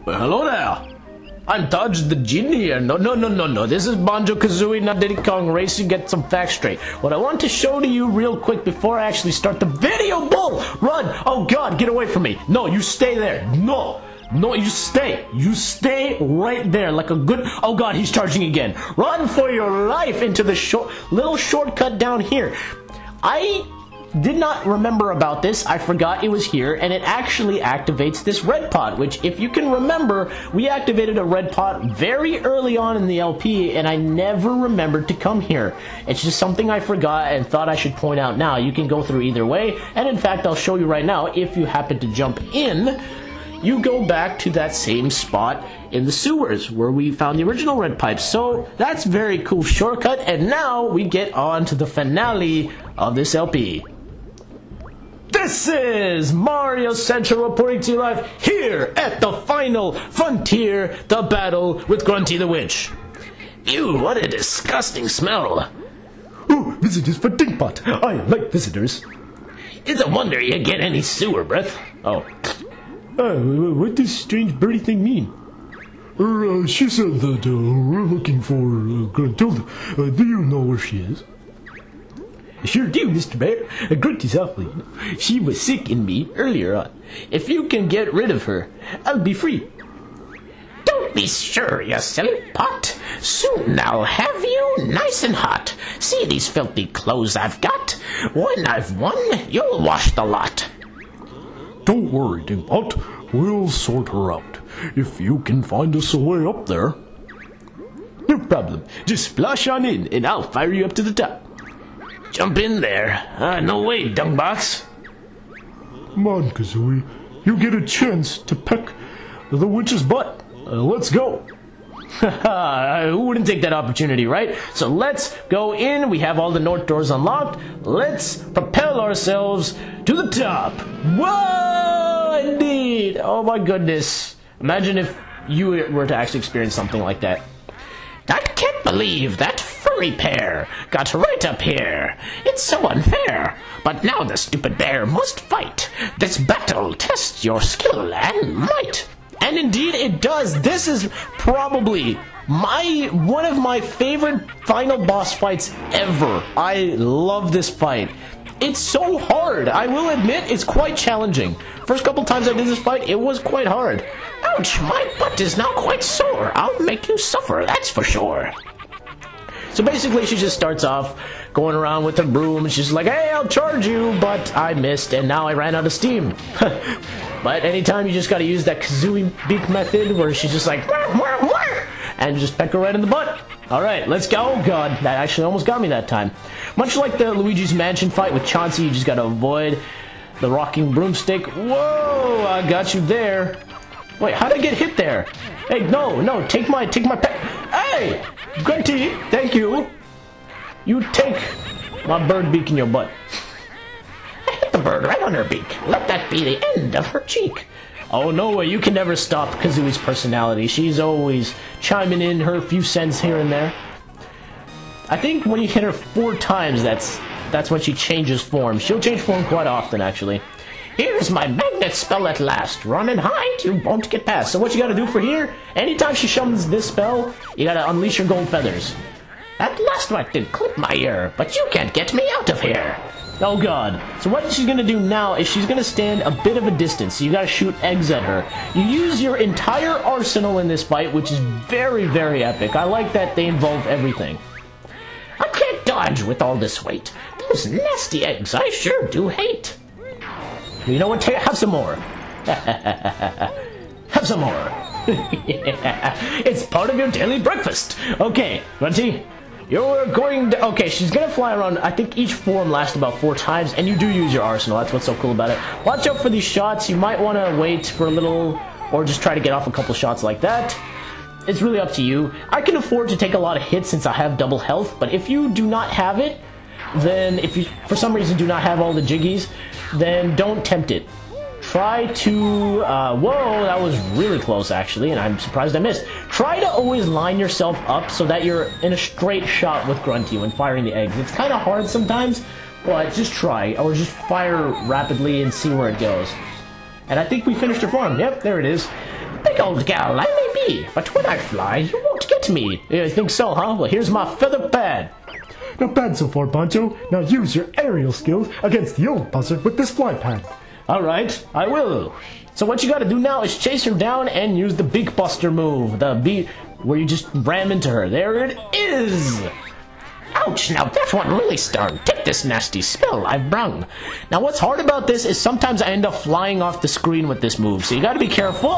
Hello there. I'm Dodge the Gin here. No. This is Banjo Kazooie, not Diddy Kong Racing. Get some facts straight. What I want to show to you real quick before I actually start the video. Bull! Run! Oh god, get away from me. No, you stay there. No, you stay. You stay right there like a good... Oh god, he's charging again. Run for your life into the little shortcut down here. I did not remember about this. I forgot it was here, and it actually activates this red pot, which, if you can remember, we activated a red pot very early on in the LP, and I never remembered to come here. It's just something I forgot and thought I should point out now. You can go through either way, and in fact, I'll show you right now. If you happen to jump in, you go back to that same spot in the sewers where we found the original red pipes. So that's very cool shortcut, and now we get on to the finale of this LP. This is Mario Central reporting to you live here at the final frontier, the battle with Grunty the Witch. Ew, what a disgusting smell. Oh, visitors for Dinkpot. I like visitors. It's a wonder you get any sewer breath. Oh. What does strange birdie thing mean? She said that we're looking for Gruntilda. Do you know where she is? Sure do, Mr. Bear. Grunty's awfully. She was sick in me earlier on. If you can get rid of her, I'll be free. Don't be sure, you silly pot. Soon I'll have you nice and hot. See these filthy clothes I've got? When I've won, you'll wash the lot. Don't worry, Dinkpot. We'll sort her out. If you can find us a way up there. No problem. Just splash on in, and I'll fire you up to the top. Jump in there. No way, dungbox. Come on, Kazooie. You get a chance to peck the witch's butt. Let's go. Who wouldn't take that opportunity, right? So let's go in. We have all the north doors unlocked. Let's propel ourselves to the top. Whoa, indeed. Oh my goodness. Imagine if you were to actually experience something like that. I can't believe that furry pair got right up here. It's so unfair. But now the stupid bear must fight. This battle tests your skill and might. And indeed it does. This is probably one of my favorite final boss fights ever. I love this fight. It's so hard. I will admit it's quite challenging. First couple times I did this fight, it was quite hard. Ouch, my butt is now quite sore. I'll make you suffer, that's for sure. So basically she just starts off going around with her broom. She's like, hey, I'll charge you, but I missed and now I ran out of steam. But anytime you just gotta use that Kazooie beak method where she's just like, wah, wah, wah, and just peck her right in the butt. Alright, let's go. Oh god, that actually almost got me that time. Much like the Luigi's Mansion fight with Chauncey, you just gotta avoid the rocking broomstick. Whoa, I got you there. Wait, how did I get hit there? Hey, no, take my peck. Hey, Grunty, thank you. You take my bird beak in your butt. I hit the bird right on her beak. Let that be the end of her cheek. Oh, no way, you can never stop Kazooie's personality. She's always chiming in her few cents here and there. I think when you hit her 4 times, that's when she changes form. She'll change form quite often, actually. Here's my magnet spell at last. Run and hide, you won't get past. So what you gotta do for here, anytime she summons this spell, you gotta unleash your gold feathers. That last one did clip my ear, but you can't get me out of here. Oh god. So what she's gonna do now is she's gonna stand a bit of a distance. So you gotta shoot eggs at her. You use your entire arsenal in this fight, which is very, very epic. I like that they involve everything. I can't dodge with all this weight. Those nasty eggs I sure do hate. You know what? Have some more. Have some more. It's part of your daily breakfast. Okay, Grunty. You're going to... Okay, she's going to fly around. I think each form lasts about 4 times, and you do use your arsenal. That's what's so cool about it. Watch out for these shots. You might want to wait for a little, or just try to get off a couple shots like that. It's really up to you. I can afford to take a lot of hits since I have double health, but if you do not have it, then if you, for some reason, do not have all the jiggies, then don't tempt it. Try to, whoa, that was really close actually, and I'm surprised I missed. Try to always line yourself up so that you're in a straight shot with Grunty when firing the eggs. It's kind of hard sometimes, but just try, or just fire rapidly and see where it goes. And I think we finished her farm. Yep, there it is. Big old gal, I may be, but when I fly, you won't get me. You think so, huh? Well, here's my feather pad. Not bad so far, Banjo. Now use your aerial skills against the old buzzard with this fly pad. Alright, I will. So what you gotta do now is chase her down and use the Beak Buster move. The beat where you just ram into her. There it is! Ouch, now that one really stung. Take this nasty spell I've brung. Now what's hard about this is sometimes I end up flying off the screen with this move, so you gotta be careful.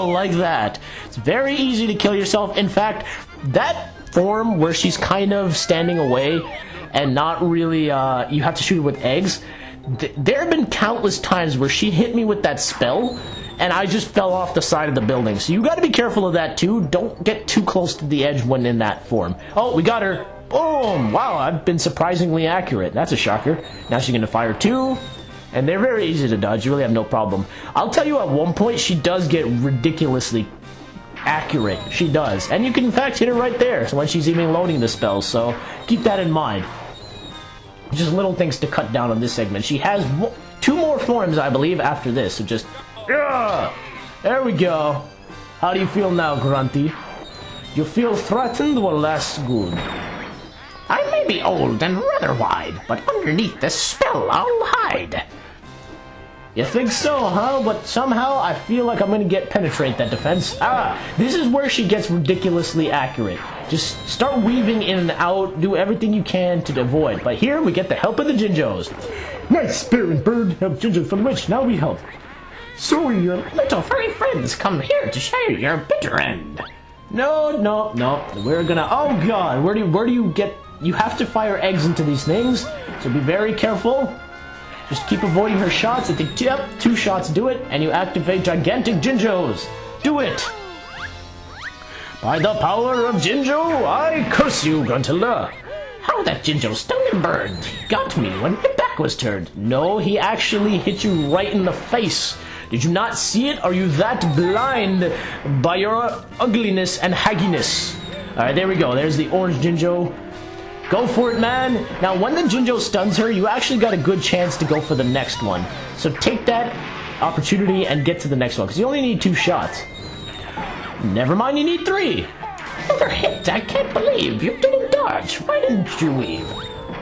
Like that. It's very easy to kill yourself. In fact, that form where she's kind of standing away and not really, you have to shoot her with eggs. There have been countless times where she hit me with that spell and I just fell off the side of the building. So you gotta be careful of that too. Don't get too close to the edge when in that form. Oh, we got her. Boom! Wow, I've been surprisingly accurate. That's a shocker. Now she's gonna fire two. And they're very easy to dodge. You really have no problem. I'll tell you, at one point, she does get ridiculously accurate. She does. And you can, in fact, hit her right there when she's even loading the spells. So keep that in mind. Just little things to cut down on this segment. She has two more forms, I believe, after this. So just... there we go. How do you feel now, Grunty? You feel threatened? Well, that's good. I may be old and rather wide, but underneath this spell I'll hide. You think so, huh? But somehow I feel like I'm gonna penetrate that defense. This is where she gets ridiculously accurate. Just start weaving in and out, do everything you can to avoid. But here we get the help of the Jinjos. Nice spirit bird, help Jinjo from which now we help. So your little furry friends come here to share your bitter end. No, no, no. We're gonna... Oh god, where do you get... You have to fire eggs into these things, so be very careful. Just keep avoiding her shots. I think, yep, 2 shots do it, and you activate gigantic Jinjos. Do it! By the power of Jinjo, I curse you, Gruntilda. How that Jinjo stung and burned. He got me when my back was turned. No, he actually hit you right in the face. Did you not see it? Are you that blind by your ugliness and hagginess? Alright, there we go. There's the orange Jinjo. Go for it, man. Now, when the Jinjo stuns her, you actually got a good chance to go for the next one. So take that opportunity and get to the next one, because you only need 2 shots. Never mind, you need 3. Another hit. I can't believe you didn't dodge. Why didn't you weave?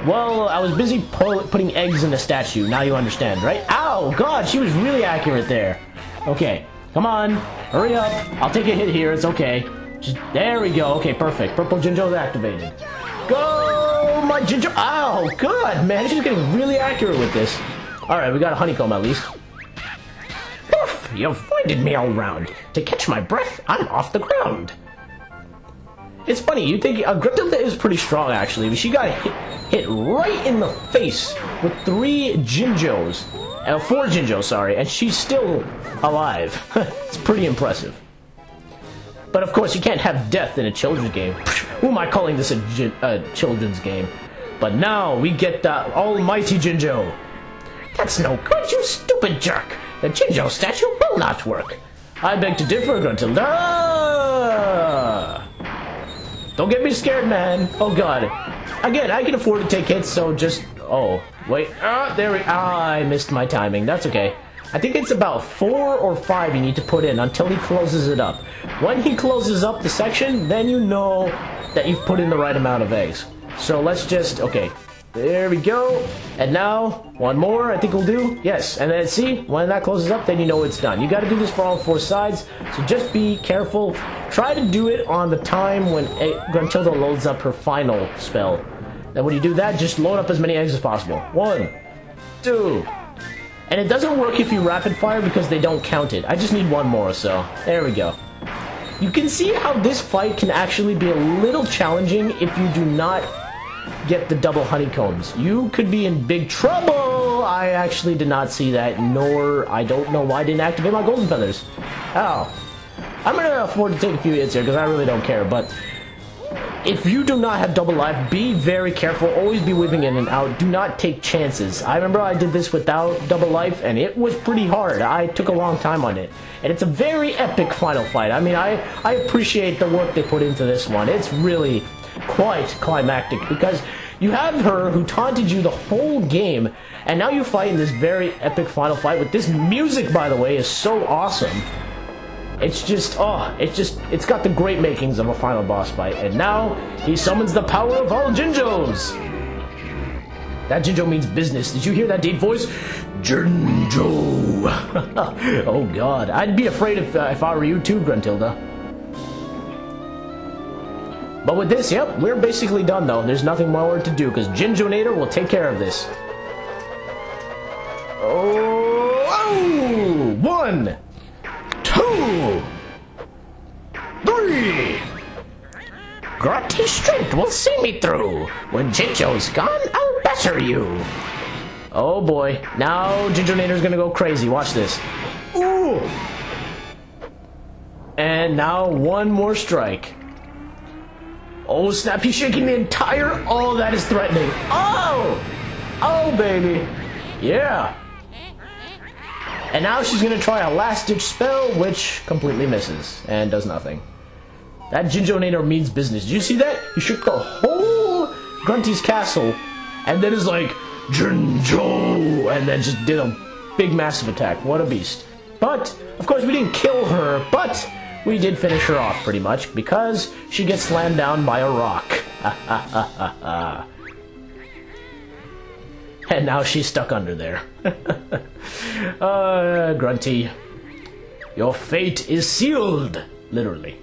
Well, I was busy putting eggs in the statue. Now you understand, right? Ow, God, she was really accurate there. Okay, come on. Hurry up. I'll take a hit here. It's okay. There we go. Okay, perfect. Purple Jinjo is activated. Go, my Jinjo. Ow, God, man. She's getting really accurate with this. All right, we got a honeycomb at least. Oof, you avoided me all round. To catch my breath, I'm off the ground. It's funny, you think Gruntilda is pretty strong, actually, but she got hit right in the face with 3 Jinjos. 4 Jinjos, sorry, and she's still alive. It's pretty impressive. But of course, you can't have death in a children's game. Who am I calling this a children's game? But now we get the almighty Jinjo. That's no good, you stupid jerk. The Jinjo statue will not work. I beg to differ, Gruntilda. Don't get me scared, man. Oh, God. Again, I can afford to take hits, so just... Oh, wait. There we... I missed my timing. That's okay. I think it's about 4 or 5 you need to put in until he closes it up. When he closes up the section, then you know that you've put in the right amount of eggs. So let's just... Okay. There we go. And now, one more I think will do. Yes, and then see, when that closes up, then you know it's done. You got to do this for all 4 sides, so just be careful. Try to do it on the time when Gruntilda loads up her final spell. Then when you do that, just load up as many eggs as possible. 1, 2. And it doesn't work if you rapid fire because they don't count it. I just need 1 more, so there we go. You can see how this fight can actually be a little challenging if you do not get the double honeycombs. You could be in big trouble. I actually did not see that, nor I don't know why I didn't activate my golden feathers. Ow. I'm gonna afford to take a few hits here because I really don't care, but if you do not have double life, be very careful. Always be weaving in and out. Do not take chances. I remember I did this without double life, and it was pretty hard. I took a long time on it. And it's a very epic final fight. I mean, I appreciate the work they put into this one. It's really quite climactic because you have her who taunted you the whole game, and now you fight in this very epic final fight with this music, by the way, is so awesome. it's got the great makings of a final boss fight. And now he summons the power of all Jinjos. That Jinjo means business. Did you hear that deep voice? Jinjo. Oh god, I'd be afraid if I were you too, Gruntilda. But with this, yep, we're basically done though. There's nothing more to do because Jinjonator will take care of this. Oh, 1, 2, 3. Grunty's strength will see me through. When Jinjo's gone, I'll batter you. Oh boy, now Jinjonator's gonna go crazy. Watch this. Ooh. And now one more strike. Oh snap, he's shaking the entire... Oh, that is threatening. Oh! Oh, baby. Yeah. And now she's gonna try a last-ditch spell, which completely misses and does nothing. That Jinjonator means business. Did you see that? He shook the whole Grunty's castle, and then is like, Jinjo! And then just did a big massive attack. What a beast. But, of course, we didn't kill her, but... we did finish her off, pretty much, because she gets slammed down by a rock. And now she's stuck under there. Grunty, your fate is sealed, literally.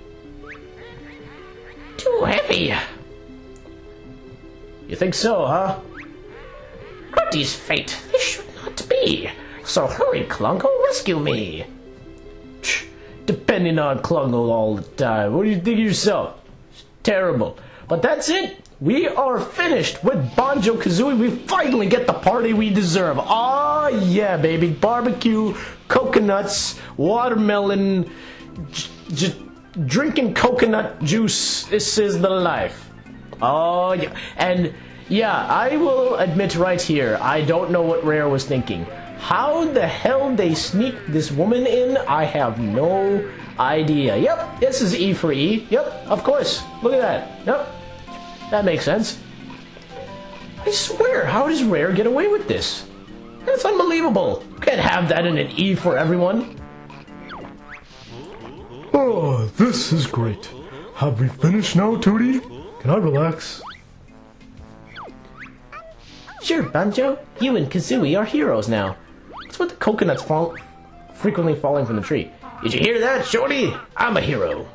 Too heavy. You think so, huh? Grunty's fate, this should not be. So hurry, Klungo, rescue me. Depending on Klungo all the time. What do you think of yourself? It's terrible. But that's it. We are finished with Banjo Kazooie. We finally get the party we deserve. Oh yeah, baby. Barbecue, coconuts, watermelon, just drinking coconut juice. This is the life. Oh yeah. And yeah, I will admit right here, I don't know what Rare was thinking. How the hell they sneaked this woman in, I have no idea. Yep, this is E for E. Yep, of course. Look at that. Yep, that makes sense. I swear, how does Rare get away with this? That's unbelievable. You can't have that in an E for everyone. Oh, this is great. Have we finished now, Tooty? Can I relax? Sure, Banjo. You and Kazooie are heroes now. What's with the coconuts frequently falling from the tree? Did you hear that, Shorty? I'm a hero.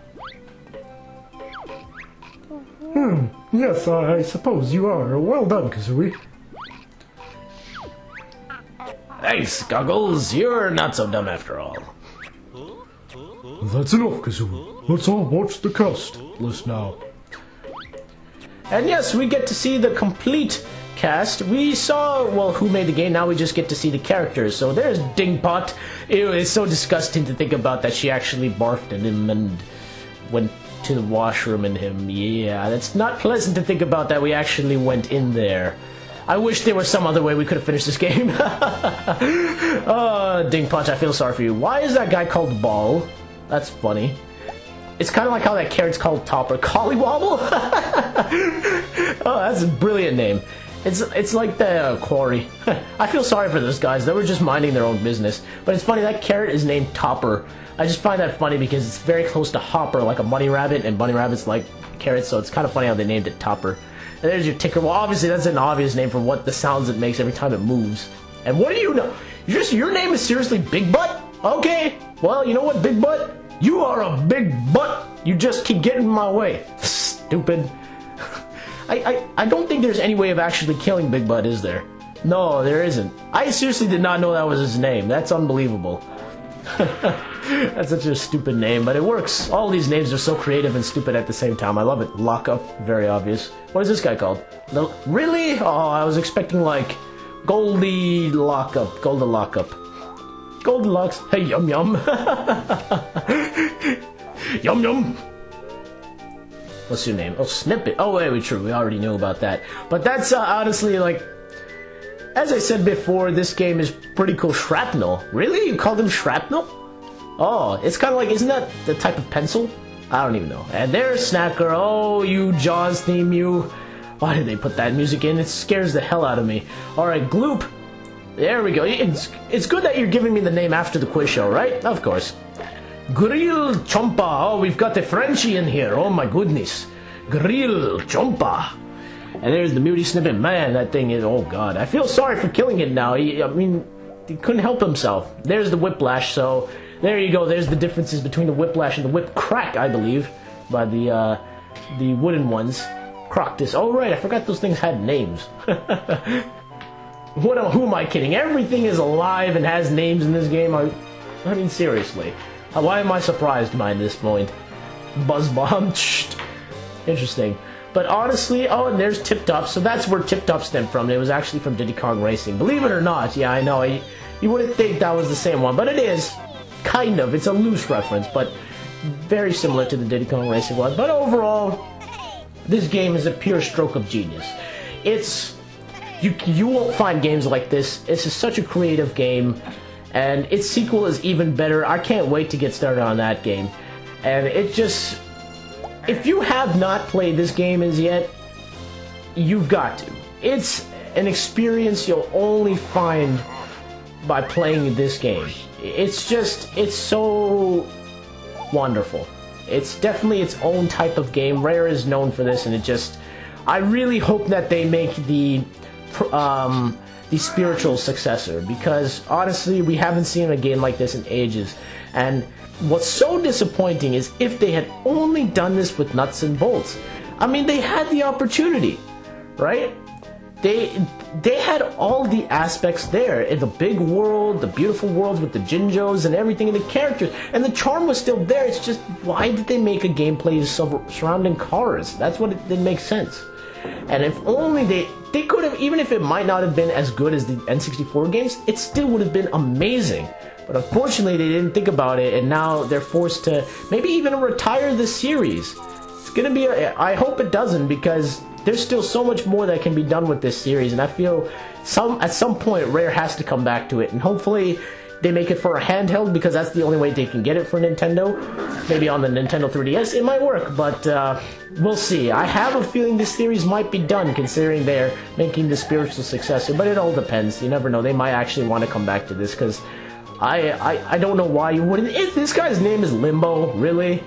Yes, I suppose you are. Well done, Kazooie. Thanks, Goggles. You're not so dumb after all. That's enough, Kazooie. Let's all watch the cast list now. And yes, we get to see the complete cast. We saw, well, who made the game. Now we just get to see the characters. So there's Dingpot. Ew, it's so disgusting to think about that she actually barfed at him and went to the washroom in him. Yeah, that's not pleasant to think about that we actually went in there. I wish there was some other way we could have finished this game. Oh, Dingpot, I feel sorry for you. Why is that guy called Ball? That's funny. It's kind of like how that carrot's called Topper. Collywobble? Oh, that's a brilliant name. It's like the quarry. I feel sorry for those guys. They were just minding their own business. But it's funny, that carrot is named Topper. I just find that funny because it's very close to Hopper, like a bunny rabbit, and bunny rabbits like carrots, so it's kind of funny how they named it Topper. And there's your ticker. Well, obviously that's an obvious name for what the sounds it makes every time it moves. And what do you know? Your name is seriously Big Butt? Okay. Well, you know what, Big Butt? You are a big butt. You just keep getting in my way. Stupid. I don't think there's any way of actually killing Big Butt, is there? No, there isn't. I seriously did not know that was his name. That's unbelievable. That's such a stupid name, but it works. All these names are so creative and stupid at the same time. I love it. Lockup, very obvious. What is this guy called? Really? Oh, I was expecting like Goldie Lockup. Golda Lockup. Goldilocks. Hey, yum yum. Yum yum. What's your name? Oh, Snippet. Oh, wait, true. We already knew about that. But that's honestly, like, as I said before, this game is pretty cool. Shrapnel. Really? You call them shrapnel? Oh, it's kind of like, isn't that the type of pencil? I don't even know. And there's Snacker. Oh, you Jaws theme, you. Why did they put that music in? It scares the hell out of me. Alright, Gloop. There we go. It's good that you're giving me the name after the quiz show, right? Of course. Grill Chompa. Oh, we've got the Frenchie in here. Oh my goodness. Grill Chompa. And there's the Muty Snippet. Man, that thing is... Oh god. I feel sorry for killing it now. He couldn't help himself. There's the Whiplash, so... There you go. There's the differences between the Whiplash and the Whip Crack, I believe. By the wooden ones. Croctus. Oh right, I forgot those things had names. Who am I kidding? Everything is alive and has names in this game. I mean, seriously. Why am I surprised by this point? Buzz Bomb. Interesting. But honestly, oh, and there's Tip Top. So that's where Tip Top stemmed from. It was actually from Diddy Kong Racing. Believe it or not, yeah, I know. You wouldn't think that was the same one, but it is. Kind of. It's a loose reference, but very similar to the Diddy Kong Racing one. But overall, this game is a pure stroke of genius. It's... You won't find games like this. This is such a creative game, and its sequel is even better. I can't wait to get started on that game. And it just... If you have not played this game as yet, you've got to. It's an experience you'll only find by playing this game. It's just... It's so wonderful. It's definitely its own type of game. Rare is known for this, and it just... I really hope that they make the spiritual successor, because honestly we haven't seen a game like this in ages. And what's so disappointing is if they had only done this with nuts and bolts. I mean, they had the opportunity, right? They had all the aspects there in the big world, the beautiful worlds with the Jinjos and everything, and the characters, and the charm was still there. It's just, why did they make a gameplay surrounding cars? That's what it didn't make sense. And if only they could have, even if it might not have been as good as the N64 games, it still would have been amazing. But unfortunately, they didn't think about it, and now they're forced to maybe even retire the series. It's gonna be I hope it doesn't, because there's still so much more that can be done with this series, and I feel at some point Rare has to come back to it, and hopefully they make it for a handheld, because that's the only way they can get it for Nintendo. Maybe on the Nintendo 3DS it might work, but we'll see. I have a feeling this series might be done, considering they're making the spiritual successor, but it all depends. You never know. They might actually want to come back to this, because I don't know why you wouldn't. If this guy's name is Limbo, really?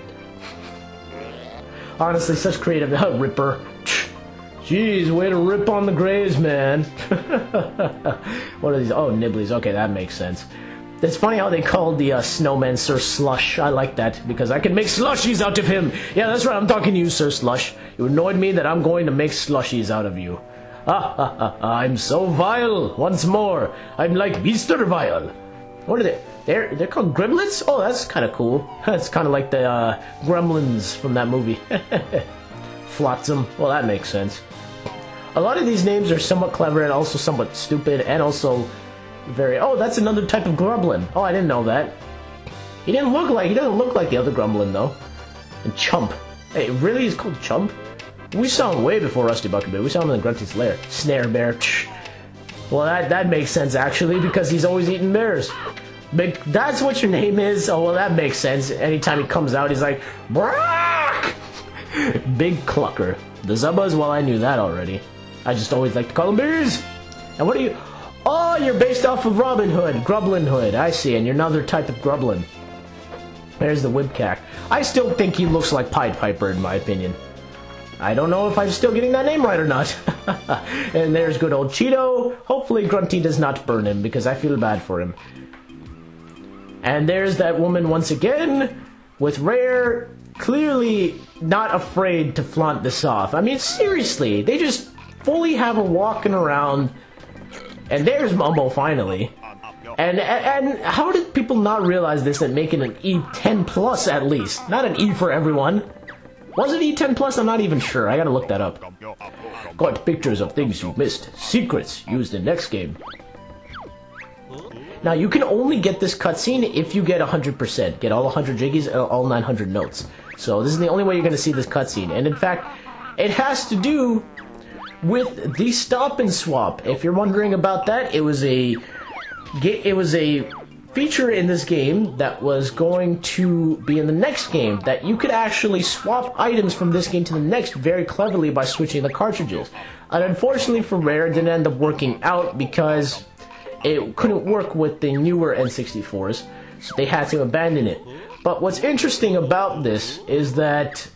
Honestly, such creative. Ripper. Jeez, way to rip on the graves, man. What are these? Oh, Nibblies. Okay, that makes sense. It's funny how they called the snowman Sir Slush. I like that, because I can make slushies out of him. Yeah, that's right, I'm talking to you, Sir Slush. You annoyed me that I'm going to make slushies out of you. I'm so vile. Once more, I'm like Mr. Vile. What are they? They're called Gremlins? Oh, that's kind of cool. That's kind of like the Gremlins from that movie. Flotsam. Well, that makes sense. A lot of these names are somewhat clever and also somewhat stupid, and also very... Oh, that's another type of Gremlin. Oh, I didn't know that. He doesn't look like the other Gremlin, though. And Chump. Hey, really? He's called Chump? We saw him way before Rusty Buckethead. We saw him in the Grunty's lair. Snare Bear. Well, that makes sense, actually, because he's always eating bears. That's what your name is? Oh, well, that makes sense. Anytime he comes out, he's like, Brock! Big Clucker. The Zubbas? Well, I knew that already. I just always like to call them bears. And what are you... Oh, you're based off of Robin Hood. Grublin Hood. I see, and you're another type of Grublin. There's the Whipcack. I still think he looks like Pied Piper, in my opinion. I don't know if I'm still getting that name right or not. And there's good old CHEATO. Hopefully Grunty does not burn him, because I feel bad for him. And there's that woman once again, with Rare clearly not afraid to flaunt this off. I mean, seriously, they just fully have her walking around. And there's Mumbo finally. And how did people not realize this and make it an E10 plus at least? Not an E for everyone. Was it E10 plus? I'm not even sure. I gotta look that up. Got pictures of things you missed. Secrets used in next game. Now you can only get this cutscene if you get 100%. Get all 100 jiggies, all 900 notes. So this is the only way you're gonna see this cutscene. And in fact, it has to do with the stop and swap. If you're wondering about that, it was a feature in this game that was going to be in the next game, that you could actually swap items from this game to the next very cleverly by switching the cartridges. And unfortunately for Rare, it didn't end up working out because it couldn't work with the newer N64s, so they had to abandon it. But what's interesting about this is that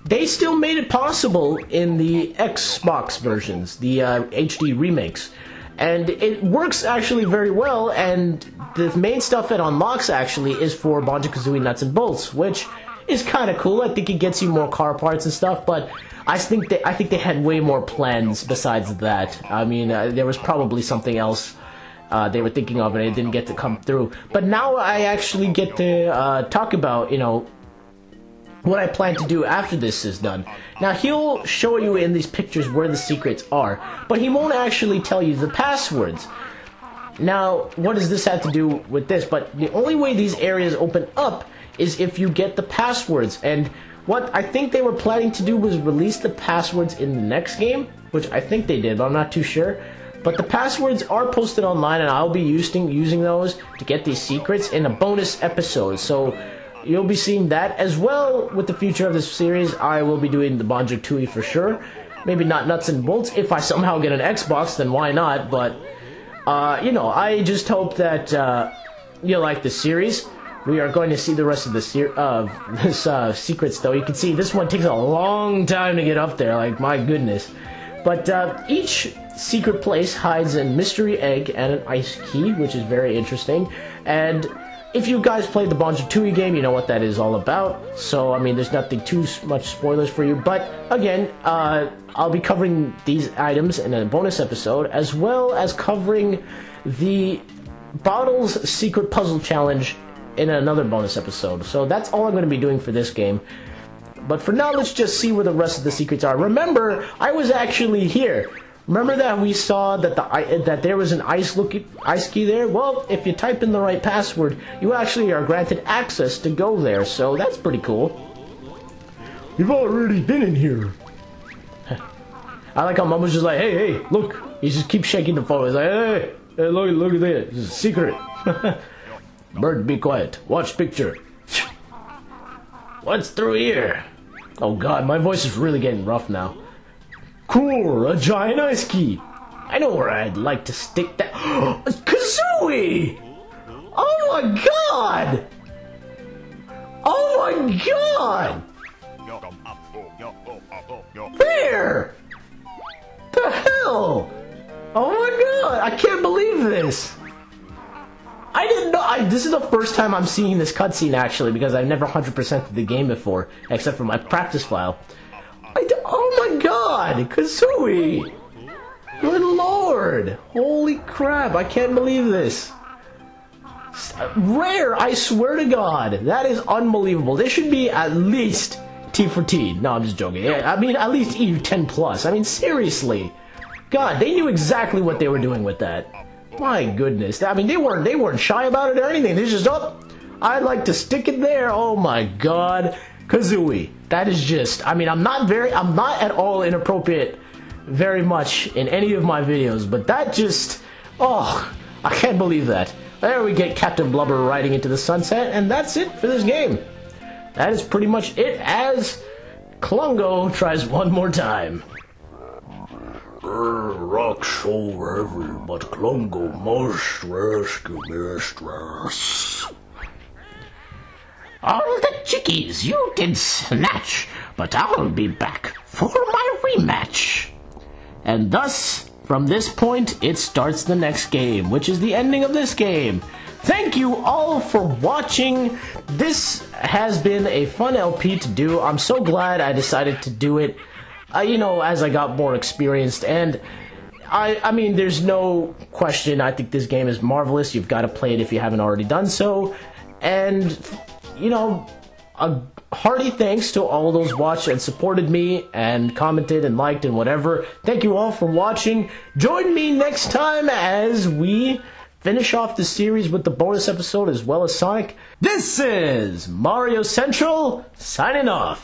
they still made it possible in the Xbox versions, the HD remakes. And it works actually very well, and the main stuff it unlocks actually is for Banjo Kazooie Nuts and Bolts, which is kind of cool. I think it gets you more car parts and stuff, but I think they had way more plans besides that. I mean, there was probably something else they were thinking of, and it didn't get to come through. But now I actually get to talk about, you know, what I plan to do after this is done. Now, he'll show you in these pictures where the secrets are, but he won't actually tell you the passwords. Now, what does this have to do with this? But the only way these areas open up is if you get the passwords. And what I think they were planning to do was release the passwords in the next game, which I think they did, but I'm not too sure. But the passwords are posted online, and I'll be using those to get these secrets in a bonus episode. So you'll be seeing that as well with the future of this series. I will be doing the Banjo Tooie for sure. Maybe not Nuts and Bolts. If I somehow get an Xbox, then why not? But, you know, I just hope that you like this series. We are going to see the rest of the secrets, though. You can see this one takes a long time to get up there. Like, my goodness. But each secret place hides a mystery egg and an ice key, which is very interesting. And if you guys played the Banjo Tooie game, you know what that is all about. So, I mean, there's nothing too much spoilers for you. But, again, I'll be covering these items in a bonus episode, as well as covering the Bottles Secret Puzzle Challenge in another bonus episode. So that's all I'm going to be doing for this game. But for now, let's just see where the rest of the secrets are. Remember, I was actually here. Remember that we saw that that there was an ice key there? Well, if you type in the right password, you actually are granted access to go there, so that's pretty cool. We've already been in here. I like how Mom was just like, hey, look. He just keeps shaking the phone. He's like, hey, look at this. This is a secret. Bird, be quiet. Watch picture. What's through here? Oh god, my voice is really getting rough now. Cool, a giant ice key. I know where I'd like to stick that. Kazooie! Oh my god! Oh my god! Where? The hell? Oh my god! I can't believe this. I didn't know. This is the first time I'm seeing this cutscene actually, because I've never 100%ed the game before, except for my practice file. Oh my god, Kazooie! Good lord! Holy crap, I can't believe this. Rare, I swear to god. That is unbelievable. This should be at least T for T. No, I'm just joking. I mean, at least EU 10+. I mean, seriously. God, they knew exactly what they were doing with that. My goodness. I mean, they weren't shy about it or anything. They just, oh, I'd like to stick it there. Oh my god. Kazooie. That is just, I mean, I'm not at all inappropriate very much in any of my videos, but that just, oh, I can't believe that. There we get Captain Blubber riding into the sunset, and that's it for this game. That is pretty much it, as Klungo tries one more time. Rock so heavy, but Klungo must rescue mistress. All the chickies you did snatch, but I'll be back for my rematch. And thus, from this point, it starts the next game, which is the ending of this game. Thank you all for watching. This has been a fun LP to do. I'm so glad I decided to do it, you know, as I got more experienced. And I mean, there's no question. I think this game is marvelous. You've got to play it if you haven't already done so. And, you know, a hearty thanks to all those watched and supported me and commented and liked and whatever. Thank you all for watching. Join me next time as we finish off the series with the bonus episode as well as Sonic. This is Mario Central, signing off.